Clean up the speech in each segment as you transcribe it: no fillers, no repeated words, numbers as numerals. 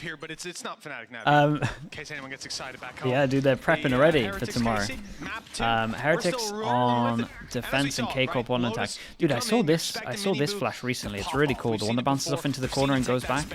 here, but it's not Fnatic now. In case anyone gets excited back home. Yeah, dude, they're prepping already for tomorrow. KC, Heretics on defense and K-Corp on attack. Dude, I saw this flash recently. It's really cool. The one that bounces off into the corner and goes back.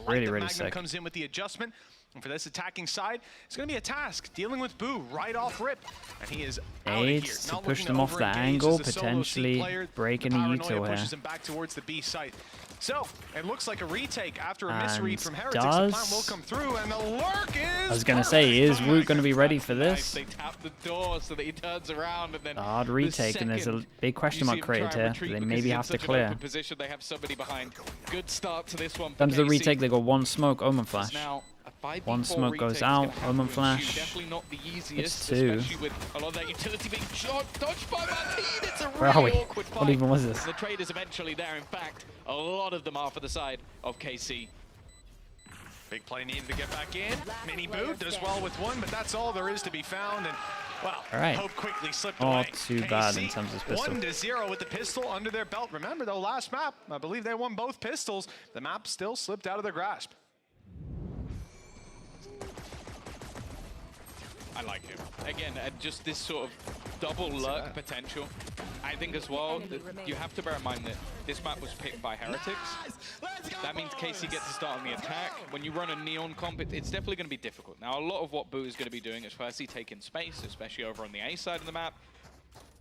Really, really sick. Comes in with the adjustment. And for this attacking side, it's going to be a task dealing with Boo right off rip. And he is aids to push them off that angle, potentially breaking the util here. Pushes him back towards the B site. So, it looks like a retake after a misread from Heretics. The plan will come through, and the lurk is... I was going to say, is Woot going to be ready for this? They tap the door so that he turns around, and then hard retake, and there's a big question mark created here. They maybe have to clear. Position, they have somebody behind. Good start to this one. Comes the retake, they got one smoke, Omen Flash. Now, one smoke goes out, Omen Flash. Definitely not the easiest, it's two. Especially with a lot of that utility being dodged by Martin. It's a Where are we? really awkward fight. What even was this? The trade is eventually there. In fact, a lot of them are for the side of KC. Big play needed to get back in. Mini boot does well with one, but that's all there is to be found. And well, Hope quickly slipped away. Not too bad in terms of pistol. 1-0 with the pistol under their belt. Remember though, last map, I believe they won both pistols. The map still slipped out of their grasp. I like him. Again, just this sort of double luck potential. I think as well, that you have to bear in mind that this map was picked by Heretics. That means KC gets to start on the attack. When you run a Neon comp, it's definitely going to be difficult. Now, a lot of what Boo is going to be doing is firstly taking space, especially over on the A side of the map,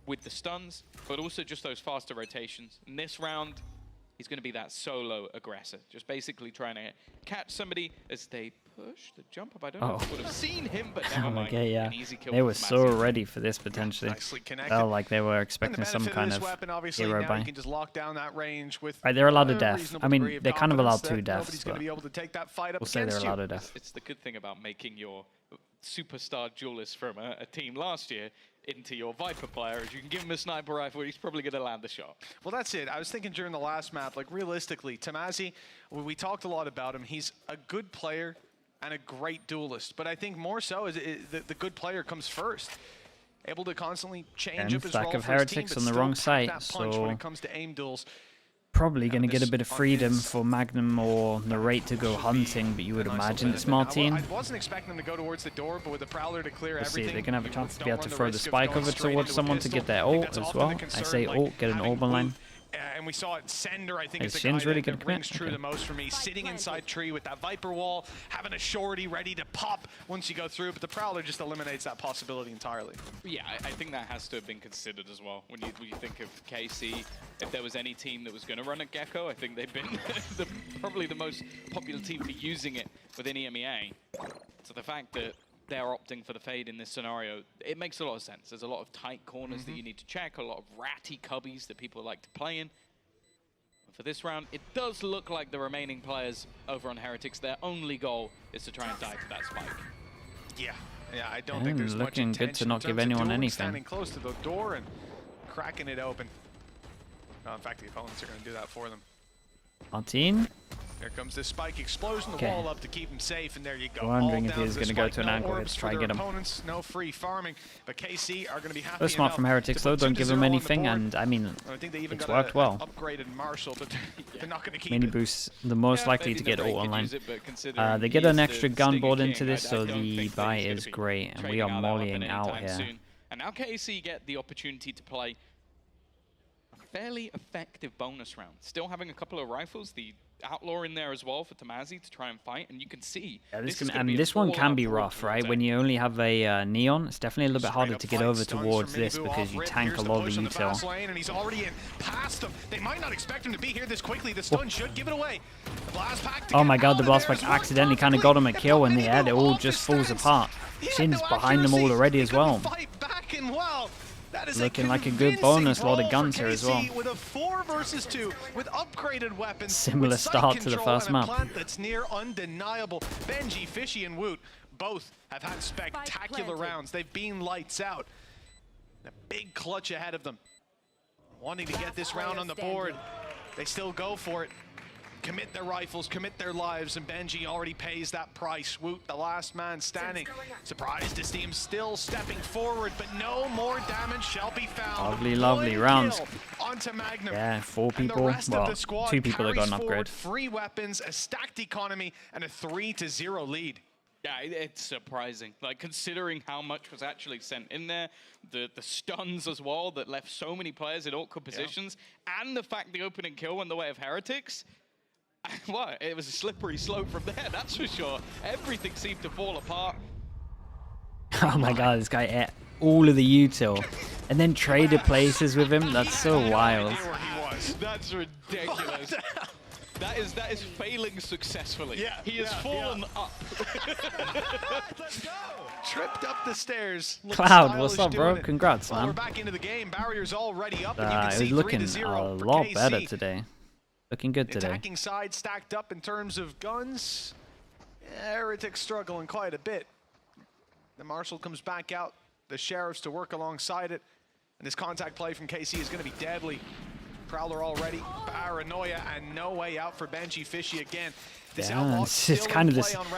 with the stuns, but also just those faster rotations. In this round, he's going to be that solo aggressor, just basically trying to catch somebody as they push the jump up. I don't know if I would have seen him, but never mind. Okay, yeah. An easy kill they were so ready for this potentially. Nicely connected. Felt like they were expecting some kind of hero buy. You can just lock down that range with right, they're allowed to death. I mean, they're kind of allowed 2 deaths, but be able to take that fight up we'll say they're allowed to death. It's the good thing about making your superstar duelist from a team last year into your Viper player, is you can give him a sniper rifle, he's probably going to land the shot. Well, that's it. I was thinking during the last map, like realistically, Tamazi, we talked a lot about him. He's a good player and a great duelist, but I think more so is the good player comes first. Able to constantly change up his role of for his Heretics team, on the wrong side, so when it comes to aim duels. Probably going to get a bit of freedom for Magnum or Narrate to go hunting, but you would imagine it's Martin. I wasn't expecting them to go towards the door, but with the Prowler to clear everything. See, they're going to have a chance to be able to throw the spike over towards someone to get their ult as well. I say ult, get an Orban line. And we saw it. Sender, I think, is the Shin's guy really that good rings true the most for me. Sitting inside tree with that Viper wall, having a shorty ready to pop once you go through, but the Prowler just eliminates that possibility entirely. Yeah, I think that has to have been considered as well. When you think of KC, if there was any team that was going to run a Gecko, I think they've been probably the most popular team for using it within EMEA. So the fact that they're opting for the fade in this scenario, it makes a lot of sense. There's a lot of tight corners that you need to check, a lot of ratty cubbies that people like to play in. For this round, it does look like the remaining players over on Heretics, their only goal is to try and dive to that spike. Yeah, I don't think there's much looking good to not give anyone anything. Standing close to the door and cracking it open. No, in fact, the opponents are going to do that for them. Martin. Here comes this spike explosion, the wall up to keep him safe, and there you go. Wondering if he's going to go to an angle here to try and get him. Opponents, no free farming, but KC are going to be happy. That's smart from Heretics though, don't give him anything, and I mean, it's worked well. Upgraded Marshall, but they're not going to keep Mini it. boost, the most likely to get ult online. They get an extra gun board into this, so the buy is great, and we are mollying out here. And now KC get the opportunity to play a fairly effective bonus round. Still having a couple of rifles, the Outlaw in there as well for Tamazi to try and fight, and you can see this one can be rough, right? When you only have a Neon, it's definitely a little bit harder to get over towards this because you tank a lot of the util. And he's already in past them. They might not expect him to be here this quickly. The stun should give it away. The blast pack oh my god, the blast pack accidentally kind of got him a kill in the air. It all just falls apart. Shin's behind them all already as well. Looking like a good bonus, a lot of guns here as well. With a 4 versus 2 with upgraded weapons. Similar start to the first map. That's near undeniable. Benji, Fishy, and Woot both have had spectacular rounds. They've been lights out. A big clutch ahead of them. Wanting to get this round on the board. They still go for it. commit their rifles, commit their lives, and Benji already pays that price. Woot, the last man standing. Surprised to see him still stepping forward, but no more damage shall be found. Lovely, lovely rounds. Onto Magnum. Yeah, 4 people. Well, 2 people that got an upgrade. Free weapons, a stacked economy, and a 3-0 lead. Yeah, it's surprising. Like, considering how much was actually sent in there, the stuns as well that left so many players in awkward positions, and the fact the opening kill went the way of Heretics. Well, it was a slippery slope from there, that's for sure. Everything seemed to fall apart. Oh my god, this guy ate all of the util and then traded places with him. That's so wild. That's ridiculous. That is failing successfully. Yeah, he has fallen up. Let's go. Tripped up the stairs. Cloud, what's up, bro? Congrats, man. We're back into the game. Barriers already up. And you It can was see looking 3-0 a for lot KC. better today. Looking good today. Attacking side stacked up in terms of guns. Heretics struggling quite a bit. The Marshal comes back out. The Sheriffs to work alongside it. And this contact play from KC is going to be deadly. Prowler already, paranoia, and no way out for Benji Fishy again. This Yeah, it's kind of the second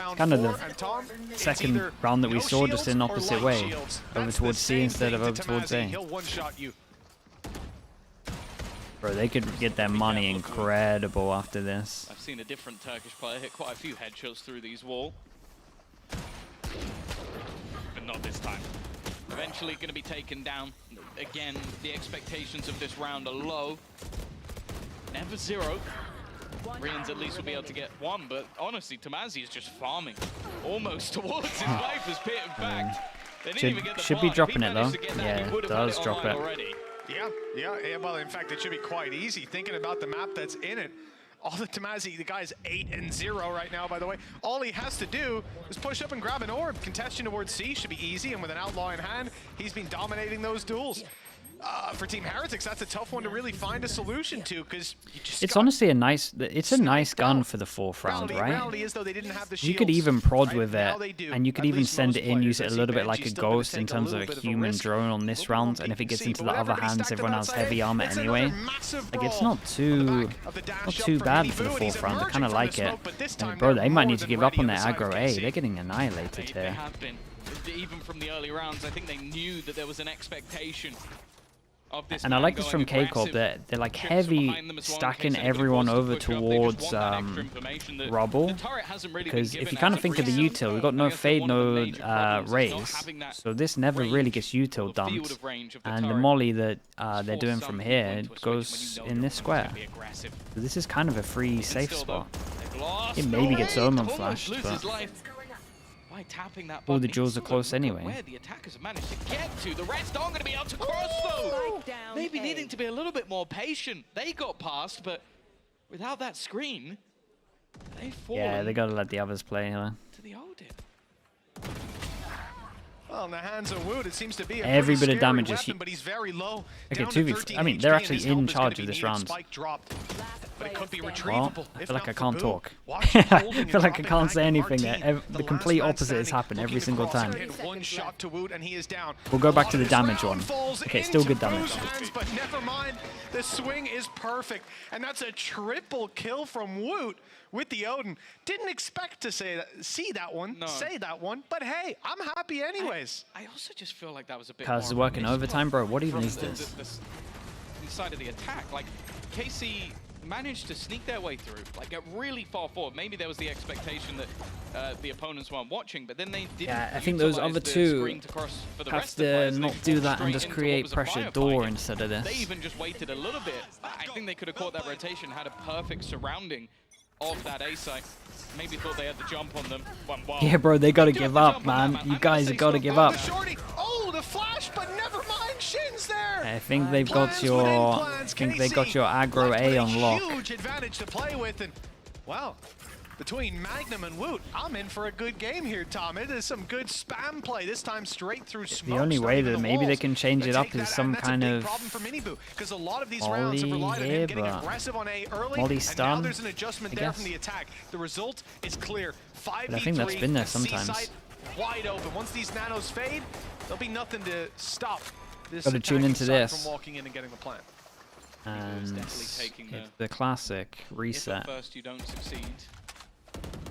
round that we saw, just in opposite way. Over towards C instead of over towards A. He'll one-shot you. Bro, they could get their money incredible after this. I've seen a different Turkish player hit quite a few headshots through these walls. But not this time. Eventually going to be taken down. Again, the expectations of this round are low. Never 0. Rians at least will be able to get 1, but honestly, Tamazi is just farming. Almost towards his life as Pit, in fact. They didn't even get the Should be buy. dropping He it though. managed to get that, Yeah, he it would have had does drop online it. already. Yeah, well, in fact, it should be quite easy. Thinking about the map that's in it, all the Tamazi, the guy's 8-0 right now, by the way. All he has to do is push up and grab an orb. Contesting towards C should be easy, and with an outlaw in hand, he's been dominating those duels. For Team Heretics, that's a tough one to really find a solution to, because it's honestly a nice gun for the 4th round, right? Reality is, though, they didn't have the You could shields, even prod right? with Now it, they do. and you could At even least send most it in, use it players. a little bit Benji's like a still gonna ghost in take a terms of little a bit of a human risk. drone on this round, and if it gets into the other hands, everyone has heavy armor anyway. Like, it's not too bad for the 4th round. I kind of like it. And bro, they might need to give up on their aggro A. They're getting annihilated They here. have been. Even from the early rounds, I think they knew that there was an expectation of this. And I like this from K-Corp, they're like heavy stacking everyone over towards rubble, because if you kind of think of the util, we've got no fade, no raise, so this never really gets util dumped, and the molly that they're doing from here goes in this square. So this is kind of a free safe spot. It maybe gets Omen flashed, but tapping that all the jewels are close anyway. Where the attackers have managed to get to, the rest aren't going to be able to cross though. Maybe needing to be a little bit more patient. They got past, but without that screen, they've fallen. Yeah, they gotta let the others play. Huh? To the Odin. Well, in the hands of Wood, it seems to be a every bit of damage weapon, is but he's very low. Okay, 2v. I mean, they're actually in charge of this round. But it could be Well, retrievable. I feel like I can't talk. I feel like I can't say anything. The complete opposite has happened every single time. One shot to Wood and he is down. We'll go back to the damage one. Okay, still good damage. But never mind, the swing is perfect, and that's a triple kill from Woot with the Odin. Didn't expect to say that one, but hey, I'm happy anyways. I also just feel like that was a bit. Kaz is working overtime, bro. What even is this? The side of the attack, like KC managed to sneak their way through, like get really far forward. Maybe there was the expectation that the opponents weren't watching, but then they didn't. Yeah, I think those other two have to not do that and just create pressure door instead of this. They even just waited a little bit. I think they could have caught that rotation, had a perfect surrounding of that A site. Maybe thought they had the jump on them. Yeah, bro, they gotta give up, man. You guys have gotta give up. Oh, the flash, but never mind. Shin's there. I think they've got your. I think they got your aggro A on lock. Huge advantage to play with, and wow. Between Magnum and Woot, I'm in for a good game here, Tom. It is some good spam play, this time straight through smoke. The only way that maybe they can change it up is some kind of because a lot of these rounds have relied on him getting aggressive on A early, and now there's an adjustment there from the attack. The result is clear. 5v3, I think that's been there sometimes. C-site wide open. Once these nanos fade, there'll be nothing to stop this Gotta tune into this. from walking in and getting the plant. And it's the classic reset. If at first you don't succeed,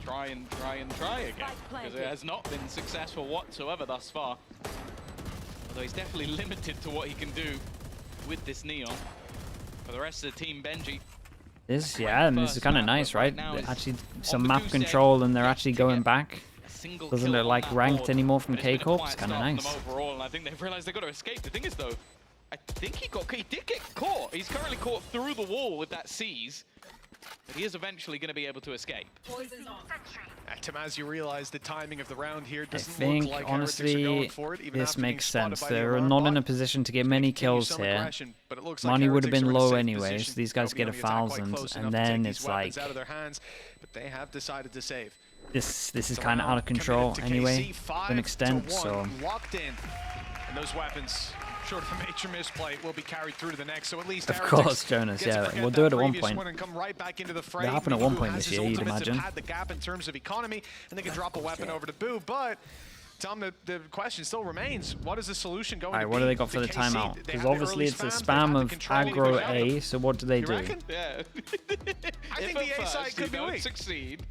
try and try again, because it has not been successful whatsoever thus far. Although he's definitely limited to what he can do with this Neon. For the rest of the team, Benji. This is kind of nice, right? Actually, some map control, and they're actually going back. Doesn't look like ranked anymore from K-Corp. It's kind of nice. Overall, and I think they've realized they've got to escape. The thing is, though, I think he did get caught. He's currently caught through the wall with that seize. But he is eventually going to be able to escape. Tamaz, you realize the timing of the round here doesn't think, look like honestly, for it, even this makes sense. the They're not in a position to get many kills here. Money would have been low anyway, so these guys get 1,000, and then it's like... out of their hands, but they have decided to save. This is kind of out of control anyway, to an extent, so... Locked in, and those weapons... short of a major misplay will be carried through to the next, so at least of course, Jonas, yeah, we'll do it at one point. It'll happen at one point this year, you'd imagine. Had the gap in terms of economy, and they can drop a weapon over to Boo, but Tom, the question still remains, what is the solution going to be? Alright, what do they got for the timeout? Because obviously it's a spam of aggro A, so what do they do? Yeah. I think the A side could be weak. Succeed.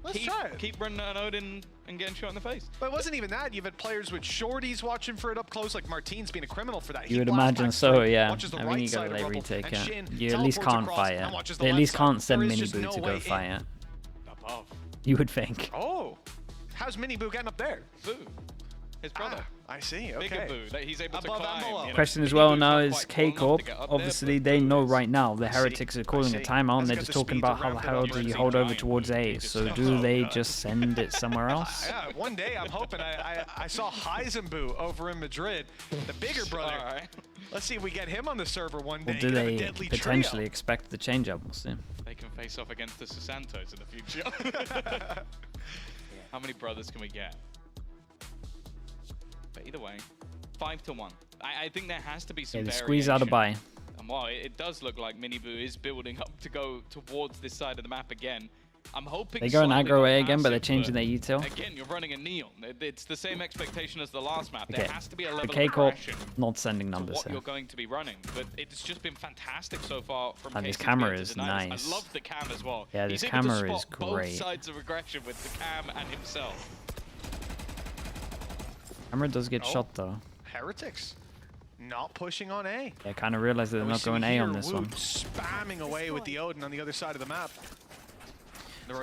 Let's try it. Keep running an Odin and getting shot in the face. But it wasn't even that. You've had players with shorties watching for it up close, like Martine's being a criminal for that. You would imagine so, yeah. I mean, you gotta let retake it. You at least can't fire. They at least can't send Miniboo to go fire. Above. You would think. Oh, how's Miniboo getting up there? Boo. His brother. I see, okay. Bigger Boo, that he's able to climb. Question as well now is K-Corp. Obviously, they know right now the Heretics are calling a timeout, and they're just talking about how the hell do you hold over towards A. So do they just send it somewhere else? Yeah, one day I'm hoping I saw Heisenboo over in Madrid, the bigger brother. Let's see if we get him on the server one day. Or do they potentially expect the change-up? We'll see. They can face off against the Susantos in the future. How many brothers can we get? But either way, 5-1. I think there has to be some variation. Squeeze out a buy. And while it does look like Miniboo is building up to go towards this side of the map again, I'm hoping they go in aggro A again, but they're changing their util. Again, you're running a Neon. It's the same expectation as the last map. There has to be a level of K-Corp progression not sending numbers what here. You're going to be running, but it's just been fantastic so far from And this KC camera is nice. I love the cam as well. Yeah, this He's camera able to is spot great. Both sides of aggression with the cam and himself. Camera does get shot though. Heretics not pushing on A. Yeah, I kind of realized that they're not going A on this one. Spamming away with the Odin on the other side of the map.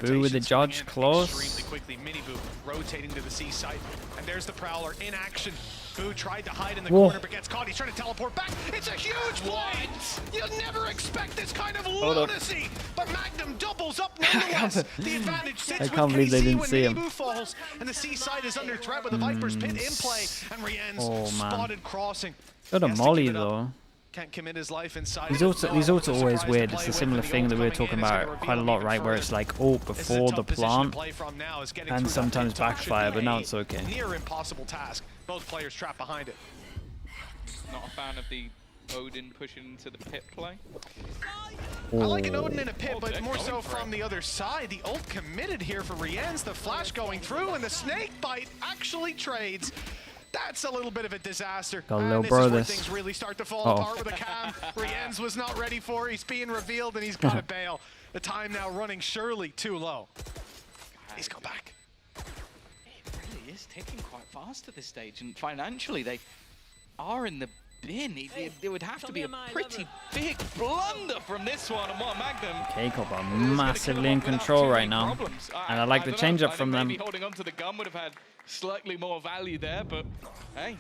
Boo with the Judge close. Extremely quickly, Miniboo rotating to the C side, and there's the Prowler in action. Boo tried to hide in the corner, but gets caught. He's trying to teleport back. It's a huge play. You'll never expect this kind of lunacy, but Magnum doubles up nonetheless. The advantage sits with KC when Miniboo falls, and the C side is under threat with the Viper's Pit in play, and Rien's spotted crossing. Got a molly though. Can't commit his life inside. These ults are always weird. It's a similar thing that we were talking about quite a lot, right? Where it's like ult before the plant, and sometimes backfire, but now it's okay. Near impossible task. Both players trapped behind it. Not a fan of the Odin pushing into the pit play. I like an Odin in a pit, but more so from the other side. The ult committed here for Rien's. The flash going through, and the snake bite actually trades. That's a little bit of a disaster. Got a little this bro is where this. things really start to fall apart with a cam. Rien's was not ready for it. He's being revealed, and he's got to bail. The time now running surely too low. He's gone back. It really is ticking quite fast at this stage, and financially they are in the bin. It would have to be a pretty big blunder from this one, and what Magnum. K-Corp are massively in control right now, and I like the change-up from them. Maybe holding on to the gun would have had slightly more value there, but hey,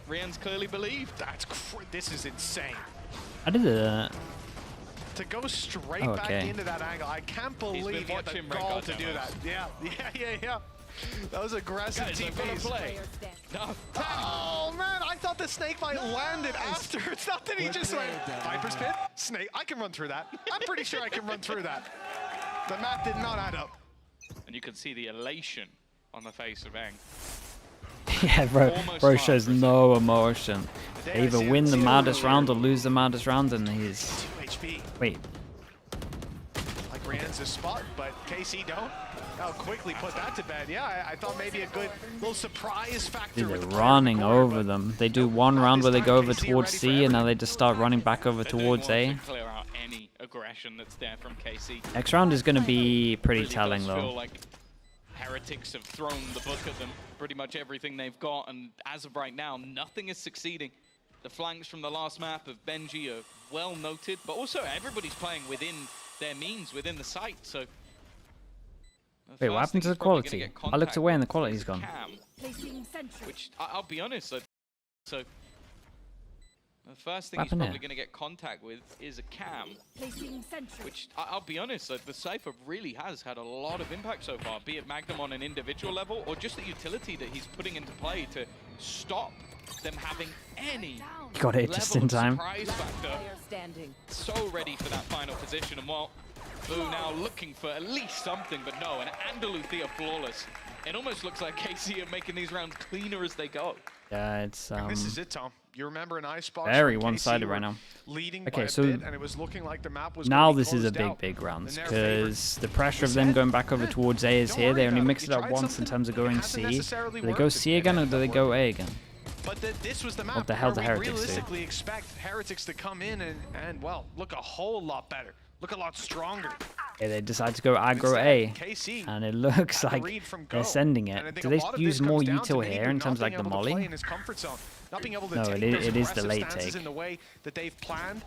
Rien's clearly believed. This is insane. I did that. To go straight back into that angle, I can't believe he had the gall to do that. Yeah. That was aggressive TPs. No. Oh man, I thought the snake bite landed after. It's not that he just went, Viper's Pit, snake, I can run through that. I'm pretty sure I can run through that. The map did not add up. And you could see the elation on the face of Eng. Yeah, bro shows no emotion. They either win the maddest round or lose the maddest round, and he's... 2 HP. Wait. Like Rien's a spot, but KC don't. How quickly put that to bed. Yeah, I thought maybe a good little surprise factor. They're running over them. They do one round where they go over towards C, and now they just start running back over towards A. aggression that's there from KC. Next round is going to be pretty Really telling, does though. feel like Heretics have thrown the book at them, pretty much everything they've got, and as of right now, nothing is succeeding. The flanks from the last map of Benji are well noted, but also everybody's playing within their means, within the site, so... Wait, what happened to the quality? I looked away and the quality's gone. Which, I'll be honest, so... The first thing he's probably going to get contact with is a cam, which, I'll be honest, the Cypher really has had a lot of impact so far, be it Magnum on an individual level, or just the utility that he's putting into play to stop them having any Got it just in time. surprise factor. So ready for that final position, and well, Boo now looking for at least something, but no, and Andaluthia flawless. It almost looks like KC are making these rounds cleaner as they go. Yeah, it's this is it, Tom. You remember an Icebox? Very one-sided right now. Okay, so bit, and it was looking like the map was now this is a big round because the pressure of them going back over towards A is here. They only mix it up once in terms of going C. Do they go C again or do they go A again? But this was the map what the hell where the we Heretics realistically expect Heretics to come in and well, look a whole lot better. Look a lot stronger. Yeah, they decide to go aggro A, and it looks like they're sending it. Do they use more util here in terms of like the molly? No, it is the late take. In the way that they've planned,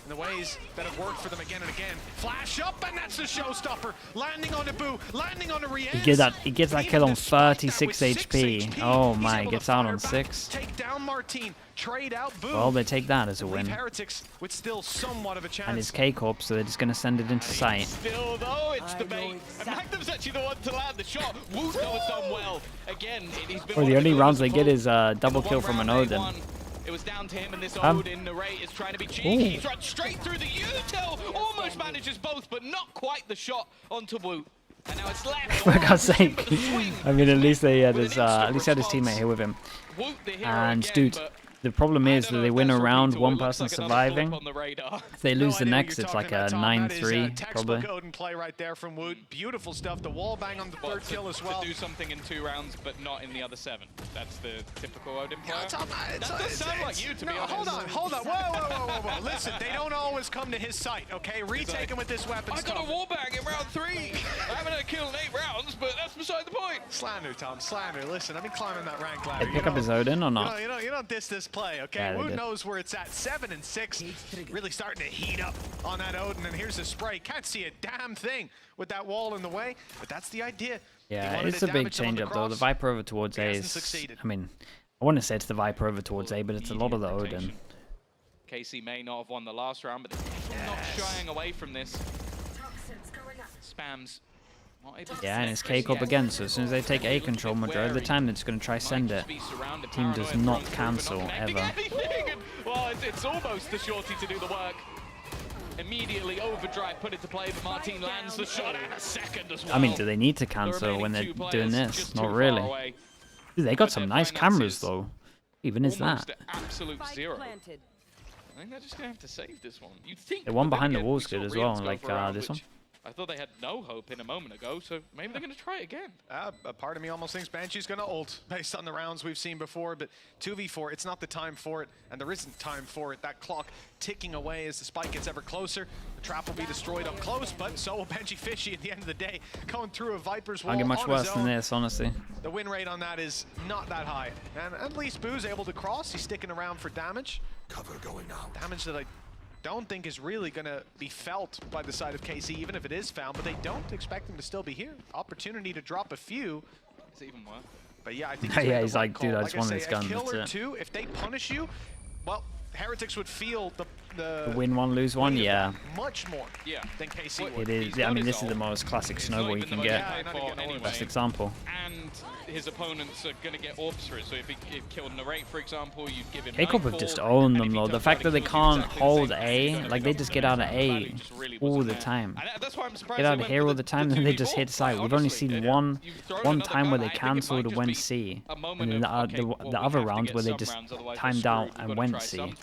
in the ways that have worked for them again and again. Flash up, and that's the showstopper. Landing on the Boo, landing on the Riez. He gets that kill on 36 HP. Oh my, gets out on 6. Take down Martin. Trade out Boo. Well, they take that as a win. Heretics with still somewhat of a chance. And it's K-Corp, so they're just going to send it into sight. Still, though, it's the bait. And Magnum's actually the one to land the shot. Woot, though, has done well. Again, he's been the only rounds they get is a double kill from an Odin. It was down to him, and this Odin, the Ray is trying to be cheeky. He's run straight through the util. Almost manages both, but not quite the shot onto Woot. And now it's left. For God's sake. I mean, at least they had his teammate here with him. And dude, the problem is that they win a round, one person surviving. If they lose the next, it's like a 9-3, probably. Odin play right there from Woot. Beautiful stuff. The wall bang on the third kill as well. To do something in 2 rounds, but not in the other 7. That's the typical Odin player. That does sound like you, to be honest. Hold on. Whoa. Listen, they don't always come to his site, okay? Retake him with this weapon. I got a wall bang in round 3. I haven't had a kill in 8 rounds, but that's beside the point. Slander, Tom. Slander. Listen, I've been climbing that rank ladder. They pick up his Odin or not? You don't diss this play, okay? Yeah, Woot knows where it's at. 7 and 6. Really starting to heat up on that Odin, and here's the spray. Can't see a damn thing with that wall in the way, but that's the idea. Yeah, it's a big change up though. The Viper over towards A is, I mean, I want to say it's the Viper over towards A, but it's a lot of the Odin. KC may not have won the last round, but they're not shying away from this. Spams. Yeah, and it's K-Corp again, so as soon as they take A control, majority of the time they're just going to try send it. Team does not cancel, ever. Well, it's almost the shorty to do the work. Immediately overdrive put into play, but Martin lands the shot in a second as well. I mean, do they need to cancel when they're doing this? Not really. Dude, they got some nice cameras though. Even is that? Absolute zero. I think they're just going to have to save this one. You'd think the one behind the wall's good as well, like this one. I thought they had no hope in a moment ago, so maybe they're going to try it again. A part of me almost thinks Banshee's going to ult based on the rounds we've seen before, but 2v4, it's not the time for it, and there isn't time for it. That clock ticking away as the spike gets ever closer. The trap will be destroyed up close, but so will Benji Fishy at the end of the day, going through a Viper's wall. Can't get much worse than this, honestly. The win rate on that is not that high, and at least Boo's able to cross. He's sticking around for damage. Cover going out. Damage that I don't think is really going to be felt by the side of KC, even if it is found, but they don't expect him to still be here. Opportunity to drop a few. It's even worse. But yeah, I think he's like, dude, I just want this gun. A kill or two, if they punish you, well, Heretics would feel the win one, lose one, yeah. Much more than KC would. It is. I mean, this is the most classic snowball you can get. Best example. And his opponents are going to get orbs for it. So if he killed Narrate, for example, you'd give him. K-Corp have just owned them though. The fact that they can't hold A, like they just get out of A all the time. Get out of here all the time, then they just hit side. We've only seen one time where they cancelled and went C, and then the other rounds where they just timed out and went C.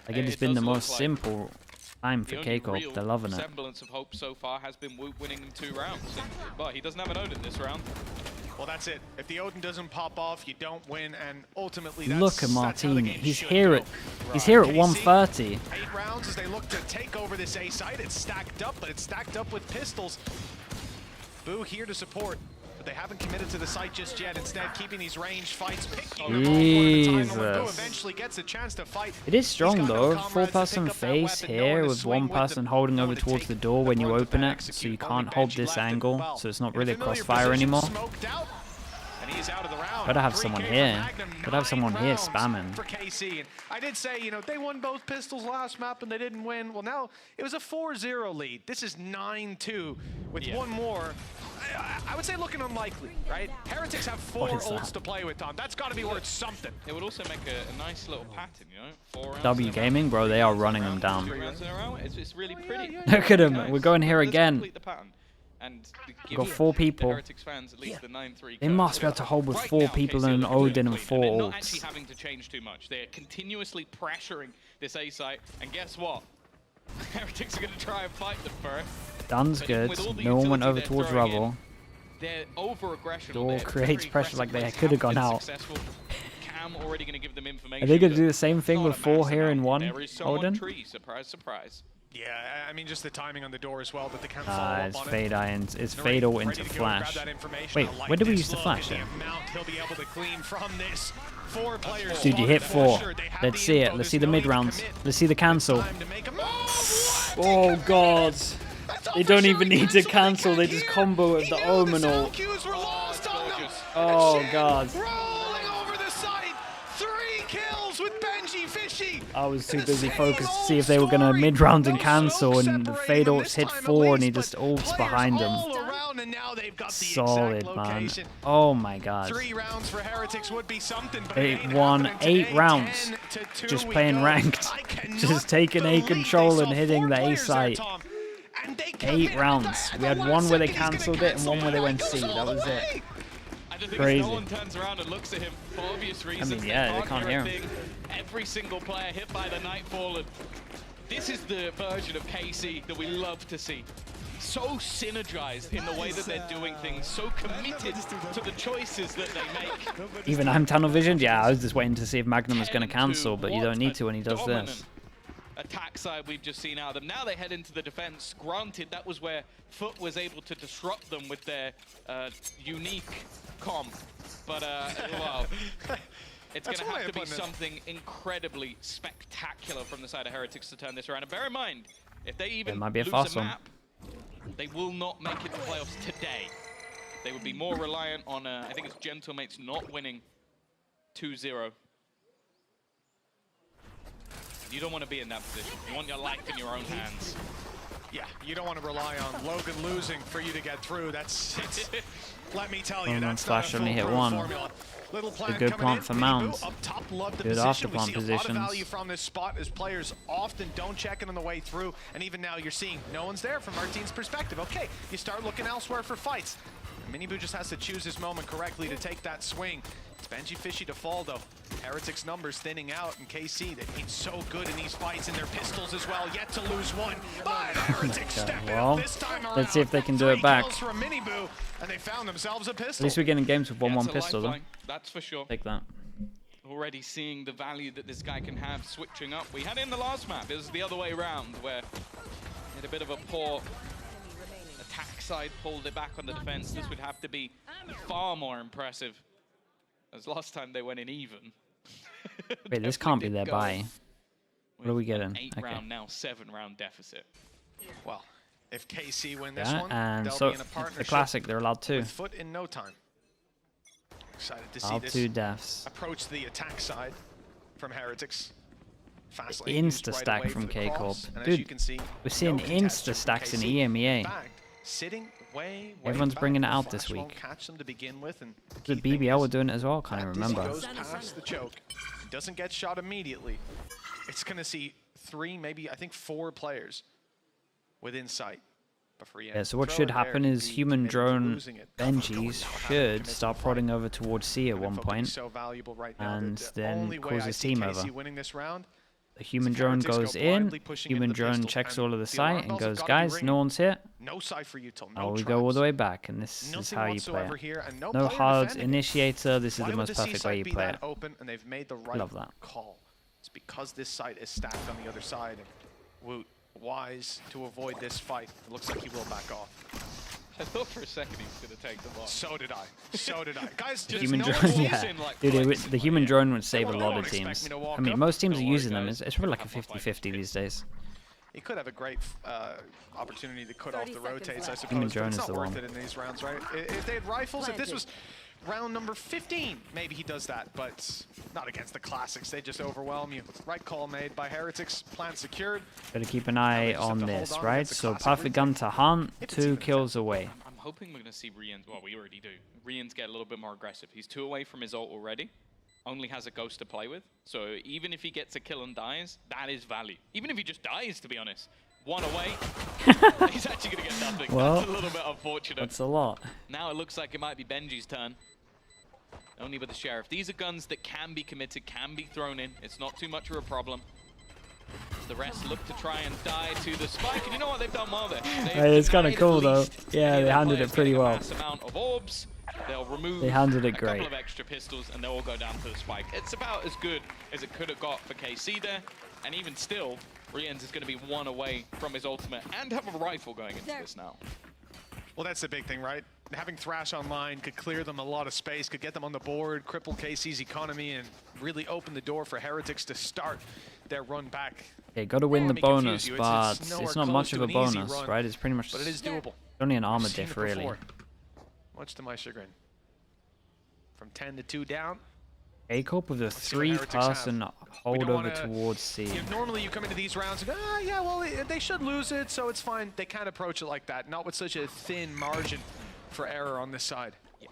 Like it has been the most simple time for K-Corp. They're loving it. Semblance of hope so far has been Woot winning in 2 rounds, but he doesn't have an Odin this round. Well, that's it. If the Odin doesn't pop off, you don't win, and ultimately that's, look at Martini. He's here at 130. 8 rounds as they look to take over this A site. It's stacked up, but it's stacked up with pistols. Boo here to support, but they haven't committed to the site just yet. Instead, keeping these ranged fights, picking them off one at a time. And Boo eventually gets a chance to fight. It is strong though. 4-person face here with 1 person holding over towards the door when you open it, so you can't hold this angle, so it's not really a crossfire anymore. Gotta have someone here. Gotta have someone here spamming. For KC. And I did say, you know, they won both pistols last map and they didn't win. Well, now it was a 4-0 lead. This is 9-2 with one more. I would say looking unlikely, right? Heretics have 4 ults to play with, Tom. That's got to be worth something. It would also make a nice little pattern, you know? 4 rounds W Gaming, bro, they are running them down. 3 rounds in a row. It's really pretty. Look at him. We're going here again. And We've got 4 people. They must be able to hold with 4 people and an Odin and 4 ults. Not actually having to change too much. They're continuously pressuring this A site, and guess what? Heretics are going to try and fight them first. Dune's good. No one went over towards rubble. Their over-aggression Door creates pressure like they could have gone out. Cam already going to give them information. Are they going to do the same thing with 4 here in 1, Odin? Surprise, surprise. Yeah, I mean, just the timing on the door as well, that they can't follow up It's on fade it. irons. It's fatal into flash. Wait, when did we use the flash then? Dude, you hit 4. Let's see it. Let's see the mid rounds. Let's see the cancel. Oh god. They don't even need to cancel. They just combo with the Omenal. Oh god. I was too busy focused to see if they were going to mid-round and cancel, and the fade ults hit 4 and he just ults behind them. Solid, man. Oh my god. 3 rounds for Heretics would be something, but 8 rounds. Just playing ranked. Just taking A control and hitting the A site. 8 rounds. We had 1 where they cancelled it and 1 where they went C. That was it. Crazy. No one turns around and looks at him for obvious reasons. I mean, yeah, they can't hear him. Every single player hit by the Nightfall, and this is the version of KC that we love to see. So synergized in the way that they're doing things, so committed to the choices that they make. Even I'm tunnel visioned? Yeah, I was just waiting to see if Magnum was going to cancel, but you don't need to when he does this. Attack side we've just seen out of them. Now they head into the defense. Granted, that was where Foot was able to disrupt them with their unique comp. But, well, it's going to have to be something incredibly spectacular from the side of Heretics to turn this around. And bear in mind, if they even lose a map, they will not make it to playoffs today. They would be more reliant on, I think it's Gentlemates not winning 2-0. You don't want to be in that position. You want your life in your own hands. Yeah, you don't want to rely on Logan losing for you to get through. That's let me tell you, that's flash only hit 1. A good plant for Mounds. Good after plant positions. Value from this spot as players often don't check it on the way through, and even now you're seeing no one's there from our team's perspective. Okay, you start looking elsewhere for fights. Minibu just has to choose his moment correctly to take that swing. It's Benji Fishy to fall though. Heretics numbers thinning out, and KC, they've been so good in these fights, and their pistols as well, yet to lose 1. But Heretics step well, this time around. Let's see if they can do it back. Minibu, and they found themselves a pistol. At least we're getting games with 1-1 pistol though. That's for sure. Take that. Already seeing the value that this guy can have switching up. We had it in the last map. It was the other way around where he had a bit of a poor attack side, pulled it back on the defense. This would have to be far more impressive, as last time they went in even. Wait, this can't be their buy. What are we getting? 8-round, now 7-round deficit. Well, if KC win this one, and they'll so be in a partnership. the classic, they're allowed 2. With Foot in no time. Excited to see All this 2 deaths. approach the attack side from Heretics. Fast Insta stack from K-Corp. Dude, we're seeing insta stacks in EMEA. Everyone's bringing it out this week. The BBL were doing it as well, can't even remember. Goes past the choke. Doesn't get shot immediately. It's going to see 3, maybe I think 4 players within sight. Yeah, so what should happen is human drone Benjis should start prodding over towards C at one point, and then cause his team over. The human drone goes in, human drone checks all of the site and goes, guys, no one's here. No site for Util, Oh, we go all the way back, and this is how you play it. No hard initiator, this is the most perfect way you play it. And they've made the right Love that. call. It's because this site is stacked on the other side. And Woot, wise to avoid this fight. It looks like he will back off. I thought for a second he was going to take the ball. So did I. So did I. Guys, the human drone, yeah. Dude, the human drone would save a lot of teams. I mean, most teams are using them. It's really like a 50-50 these days. He could have a great opportunity to cut off the rotates, I suppose. Human drone but it's is not the worth one. it in these rounds, right? If they had rifles, if this was round number 15, maybe he does that, but not against the classics. They just overwhelm you. Right call made by Heretics. Plan secured. Gotta keep an eye on this, right? So perfect gun to hunt, 2 kills away. I'm hoping we're going to see Rians. Well, we already do. Rians get a little bit more aggressive. He's 2 away from his ult already. Only has a ghost to play with. So even if he gets a kill and dies, that is value. Even if he just dies, to be honest. 1 away, he's actually going to get nothing. Well, that's a little bit unfortunate. That's a lot. Now it looks like it might be Benji's turn. Only with the Sheriff. These are guns that can be committed, can be thrown in. It's not too much of a problem. The rest look to try and die to the spike. And you know what? They've done well there. Hey, it's kind of cool, though. Yeah, they handled it pretty well. Amount of orbs. They'll remove they handled it a great. couple of extra pistols, and they'll all go down to the spike. It's about as good as it could have got for KC there. And even still, Rians is going to be 1 away from his ultimate and have a rifle going into this now. Well, that's the big thing, right? Having Thrash online could clear them a lot of space, could get them on the board, cripple KC's economy, and really open the door for Heretics to start their run back. Okay, got to win the bonus, but it's not much of a bonus, right? It's pretty much but it is doable. Only an armor diff, really. Much to my chagrin. From 10 to 2 down. A-Corp with a 3-person holdover towards C. Normally you come into these rounds and go, yeah, well, they should lose it, so it's fine. They can't approach it like that. Not with such a thin margin for error on this side. Yeah.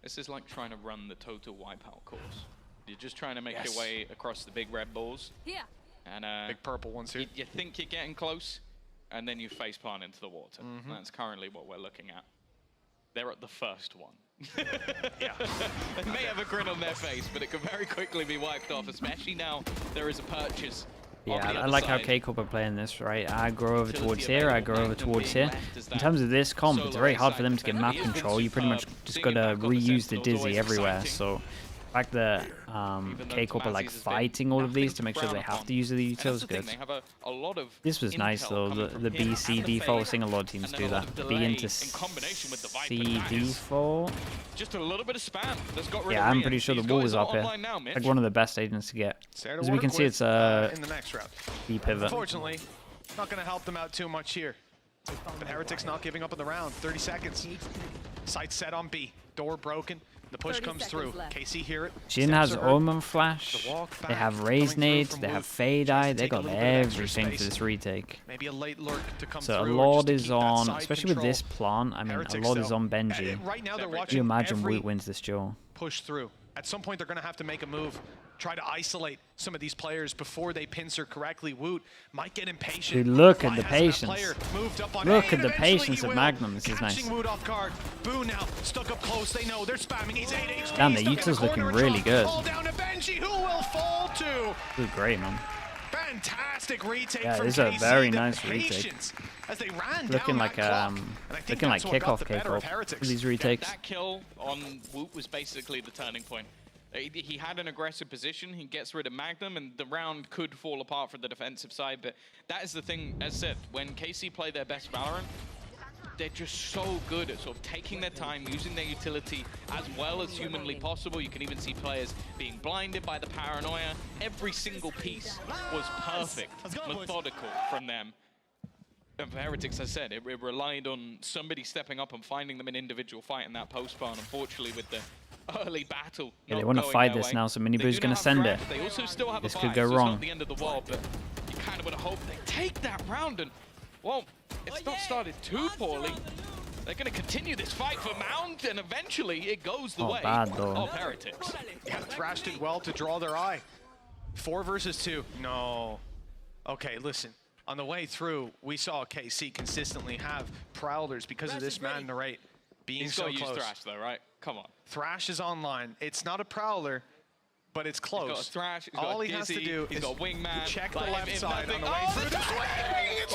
This is like trying to run the total wipeout course. You're just trying to make your way across the big red balls. Yeah. And big purple ones here. You think you're getting close, and then you faceplant into the water. That's currently what we're looking at. They're at the first one. Yeah. They may have a grin on their face, but it could very quickly be wiped off, especially now there is a purchase. Yeah, I like how K-Corp are playing this, right? I grow over towards here, I grow over towards here. In terms of this comp, it's very hard for them to get map control. You pretty much just gotta reuse the Dizzy everywhere. So the fact that K-Corp are like fighting all of these to make sure they have to use the util is good. This was nice though, the B-C default. Seeing a lot of teams do that. B into C default. Just a little bit of spam. Yeah, I'm pretty sure the wall is up here. Like one of the best agents to get. As we can see, it's a in the next round. B pivot. Unfortunately, not going to help them out too much here. But Heretics not giving up in the round. 30 seconds. Sight set on B. Door broken. The push comes through. KC hear it. Jin has Omen Flash. They have Raise Nades. They have Fade Eye. They got everything for this retake. Maybe a late lurk to come so through. A lot is on, especially with this plant. I mean, a lot is on Benji. Right now they're watching. You imagine Woot wins this duel. Push through. At some point, they're going to have to make a move. Try to isolate some of these players before they pincer correctly. Woot might get impatient. Dude, look at the patience. Look at the patience of Magnum. This is nice. Woot off guard. Boo now stuck up close. They know they're spamming. He's 8 HP. Damn, the util's looking really good. Ball down to Benji. Who will fall to? This is great, man. Fantastic retake. Yeah, from this is a KC. very nice retake. As they ran looking down like looking like kickoff K-Corp. These retakes. That kill on Woot was basically the turning point. He had an aggressive position, he gets rid of Magnum, and the round could fall apart from the defensive side, but that is the thing, as said, when KC play their best Valorant, they're just so good at sort of taking their time, using their utility as well as humanly possible. You can even see players being blinded by the paranoia. Every single piece was perfect, methodical from them. And for Heretics, as I said, it relied on somebody stepping up and finding them an individual fight in that post-spawn. Unfortunately, with the early battle, yeah, they want to fight this now, so Miniboo's going to send it. They also still have this a could buy, go so wrong. It's not the end of the world, but you kind of would hope they take that round. And well, it's not started too poorly. They're going to continue this fight for Mount, and eventually it goes the way of Heretics. Yeah, Thrash did well to draw their eye. 4 versus 2. No. Okay, listen. On the way through, we saw KC consistently have Prowlers because of this man narrate being so close. He's got to use Thrash though, right? Come on. Thrash is online. It's not a Prowler, but it's close. He's got a thrash, he's All got he has to do he's is got a wingman, check the like, left if side on nothing- the way through the swing. It's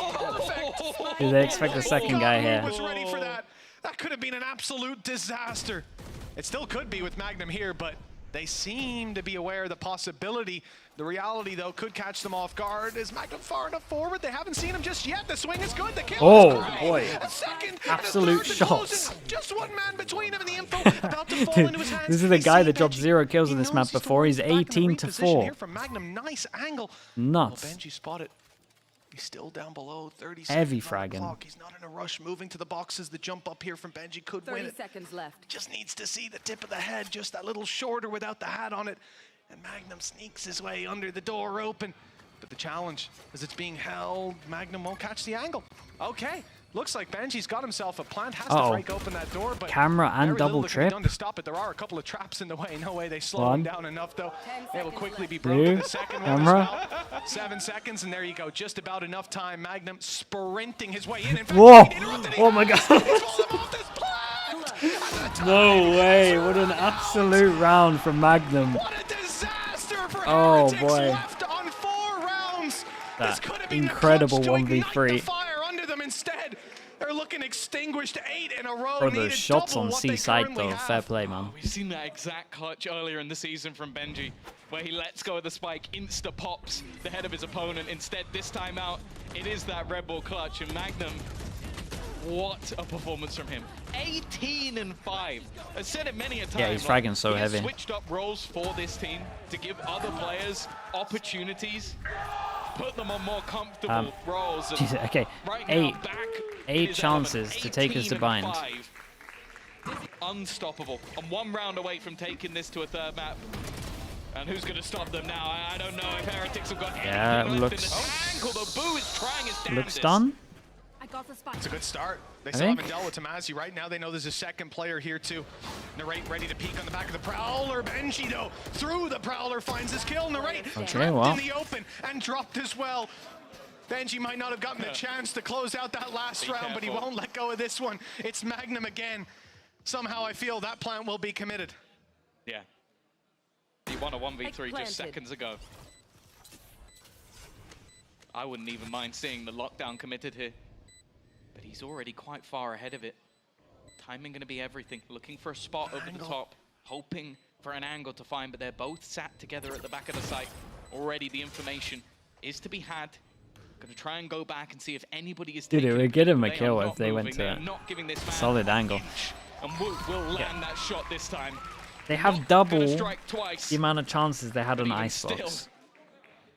perfect. Do they expect the second guy Who here? was ready for that? That could have been an absolute disaster. It still could be with Magnum here, but they seem to be aware of the possibility. The reality, though, could catch them off guard. Is Magnum far enough forward? They haven't seen him just yet. The swing is good. The kill is great. Boy. A second, Absolute and a third to close shots. it. Just one man between him and the info about to fall Dude, into his hands. this is the He's guy seen that dropped Benji. 0 kills in He this knows map he's before. He's back in the 18 to reposition 4. here from Magnum. Nice angle. Nuts. Well, Benji spotted. He's still down below. 30 Heavy seconds on the fragging. clock. He's not in a rush. Moving to the boxes. The jump up here from Benji could win 30 it. seconds left. Just needs to see the tip of the head, just that little shorter without the hat on it. And Magnum sneaks his way under the door open. But the challenge, as it's being held, Magnum won't catch the angle. Okay, looks like Benji's got himself a plant, has to break open that door, but Camera and very double little that can be trip. done to stop it. There are a couple of traps in the way. No way they slow One. him down enough, though. 10 It will quickly be seconds broken. left. The second one Camera. as well. 7 seconds, and there you go. Just about enough time. Magnum sprinting his way in. In fact, Whoa! he interrupted Oh my god! He's fallen off this plant! No way! What an absolute round from Magnum. What a disaster for Oh, Heretics boy. left on 4 rounds. That This could have been incredible the clutch to 1v3. ignite the fire under them. Instead, they're looking extinguished. 8 in a row. Bro, Needed those shots double on what they C-side currently though, have. fair play, man. We've seen that exact clutch earlier in the season from Benji, where he lets go of the spike, insta-pops the head of his opponent. Instead, this time out, it is that Red Bull clutch, and Magnum, what a performance from him. 18 and 5. I've said it many a time. Yeah, he's fragging so he has heavy. switched up roles for this team to give other players opportunities, put them on more comfortable roles. And Jesus, okay, right eight now, back eight in his chances element, to take us 18 to and bind. 5. Unstoppable. And 1 round away from taking this to a 3rd map. And who's going to stop them now? I don't know if Heretics have got Yeah, anything left looks- in the tank. The Boo is trying his damnedest. Looks done. I got the spike. It's a good start. They I still think. haven't dealt with Tomasi. Right now, they know there's a second player here to narrate, ready to peek on the back of the Prowler. Benji, though, through the Prowler, finds his kill. Narrate trapped well. in the open and dropped as well. Benji might not have gotten the chance to close out that last round, but he won't let go of this one. It's Magnum again. Somehow I feel that plant will be committed. Yeah. He won a 1v3 Planted. just seconds ago. I wouldn't even mind seeing the lockdown committed here. But he's already quite far ahead of it. Timing going to be everything. Looking for a spot over the top. Hoping for an angle to find, but they're both sat together at the back of the site. Already the information is to be had. Going to try and go back and see if anybody is Dude, it taken. would get him a They are kill not if they went moving. to They a are not giving this man solid an angle. inch. And Woot will land that shot this time. They have Not double gonna strike twice. the amount of chances they had on Even Icebox. still, I don't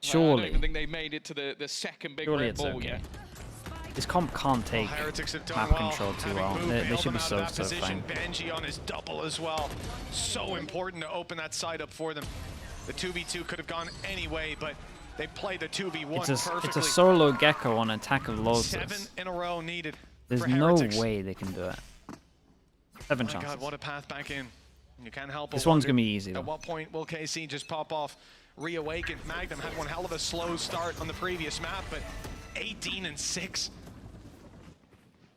Surely. even think they made it to the second big Surely red it's ball okay. yet. This comp can't take Heretics have done map well, control too having well. moved, They bailed should be them out so of that fine. position. Benji on his double as well. So important to open that side up for them. The 2v2 could have gone any way, but they played the 2v1 perfectly. It's a solo Gecko on attack of 7 Lotus. in a row needed. There's for no Heretics. way they can do it. 7 My chances. God, what a path back in. You can't help but This one's wonder, gonna be easy, At though. what point will KC just pop off, reawaken? Magnum had one hell of a slow start on the previous map, but 18 and 6.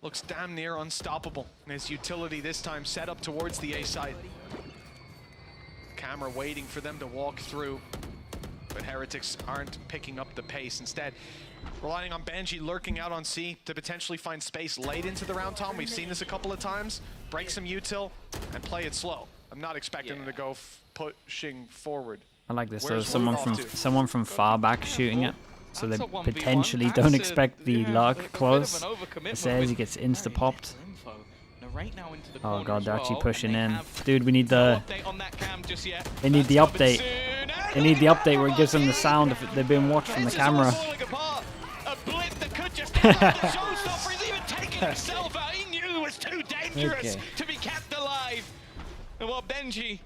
Looks damn near unstoppable. And his utility this time set up towards the A site. Camera waiting for them to walk through, but Heretics aren't picking up the pace. Instead, relying on Benji lurking out on C to potentially find space late into the round, Tom. We've seen this a couple of times. Break some util and play it slow. I'm not expecting them to go pushing forward. I like this. So Where's someone Woot from off to? someone from far back shooting it, so they That's a 1v1. potentially That's don't a- expect the yeah, luck a bit of close. an overcommitment Says he with gets very insta popped. little info. Now, right now into the Oh corner god, as they're actually well, pushing and in. they have Dude, we need no the update on that cam just yet. they need the That's coming update. soon. They need the update where it gives them the sound if they're being watched from the This is all camera. falling apart. A blip that could just end up the showstopper. He's even taking himself out. He knew it was too dangerous Okay. to be kept alive. And what Benji,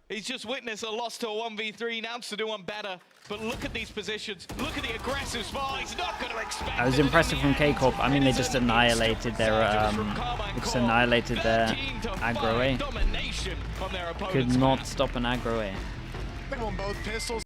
he's just witnessed a loss to a 1v3. Now to do one better. But look at these positions. Look at the aggressive spot. He's not going to expect That was it, and in impressive the from end, K-Corp. I mean, it they is just an annihilated their instant from Carmine they just Corp. annihilated their 13 to aggro 5 A. domination from their Could opponent's not path. stop an aggro A. They won both pistols.